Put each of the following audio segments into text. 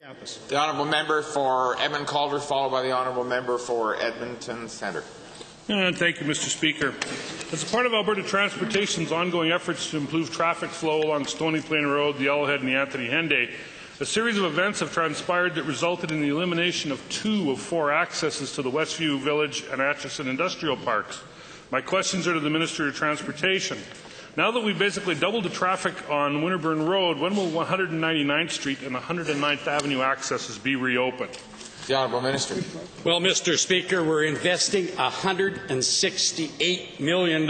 Campus. The honourable member for Edmund Calder, followed by the honourable member for Edmonton Centre. Thank you, Mr. Speaker. As a part of Alberta Transportation's ongoing efforts to improve traffic flow along Stony Plain Road, the Yellowhead and the Anthony Henday, a series of events have transpired that resulted in the elimination of 2 of 4 accesses to the Westview Village and Atchison Industrial Parks. My questions are to the Minister of Transportation. Now that we've basically doubled the traffic on Winterburn Road, when will 199th Street and 109th Avenue accesses be reopened? The Honourable Minister. Well, Mr. Speaker, we're investing $168 million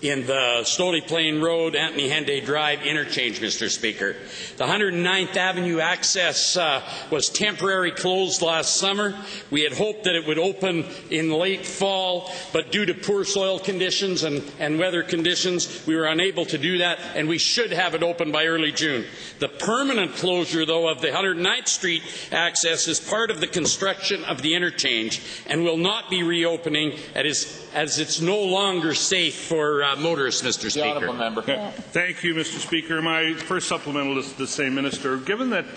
in the Stony Plain Road, Anthony Henday Drive interchange, Mr. Speaker. The 109th Avenue access was temporarily closed last summer. We had hoped that it would open in late fall, but due to poor soil conditions and weather conditions, we were unable to do that, and we should have it open by early June. The permanent closure, though, of the 109th Street access is part of the construction of the interchange and will not be reopening as it's no longer safe for motorists, Mr. Speaker. The honourable member. Thank you, Mr. Speaker. My first supplemental is the same minister. Given that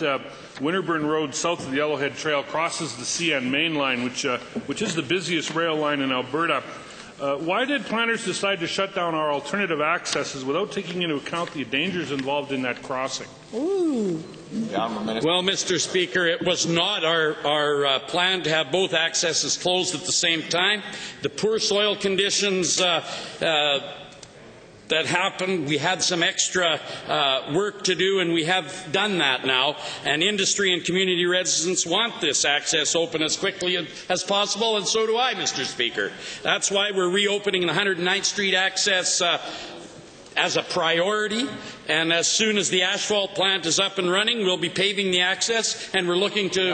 Winterburn Road south of the Yellowhead Trail crosses the CN main line, which is the busiest rail line in Alberta, why did planners decide to shut down our alternative accesses without taking into account the dangers involved in that crossing? Well, Mr. Speaker, it was not our plan to have both accesses closed at the same time. The poor soil conditions that happened, we had some extra work to do, and we have done that now. And industry and community residents want this access open as quickly as possible, and so do I, Mr. Speaker. That's why we're reopening the 109th Street access as a priority, and as soon as the asphalt plant is up and running, we'll be paving the access, and we're looking to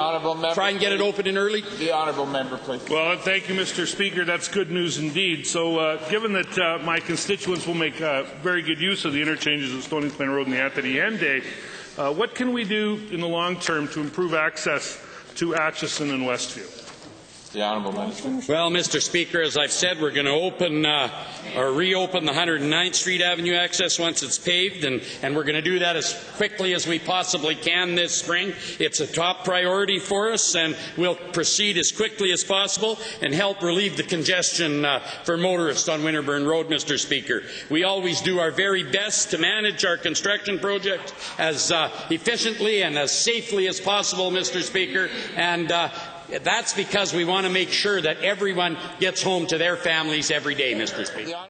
try and get it open in early. The honourable member, please. Well, thank you, Mr. Speaker. That's good news indeed. So, given that my constituents will make very good use of the interchanges of Stony Plain Road and the Anthony Henday, what can we do in the long term to improve access to Atchison and Westview? The honourable minister. Well, Mr. Speaker, as I've said, we're going to open or reopen the 109th Street Avenue access once it's paved, and we're going to do that as quickly as we possibly can this spring. It's a top priority for us, and we'll proceed as quickly as possible and help relieve the congestion for motorists on Winterburn Road, Mr. Speaker. We always do our very best to manage our construction projects as efficiently and as safely as possible, Mr. Speaker, and that's because we want to make sure that everyone gets home to their families every day, Mr. Speaker.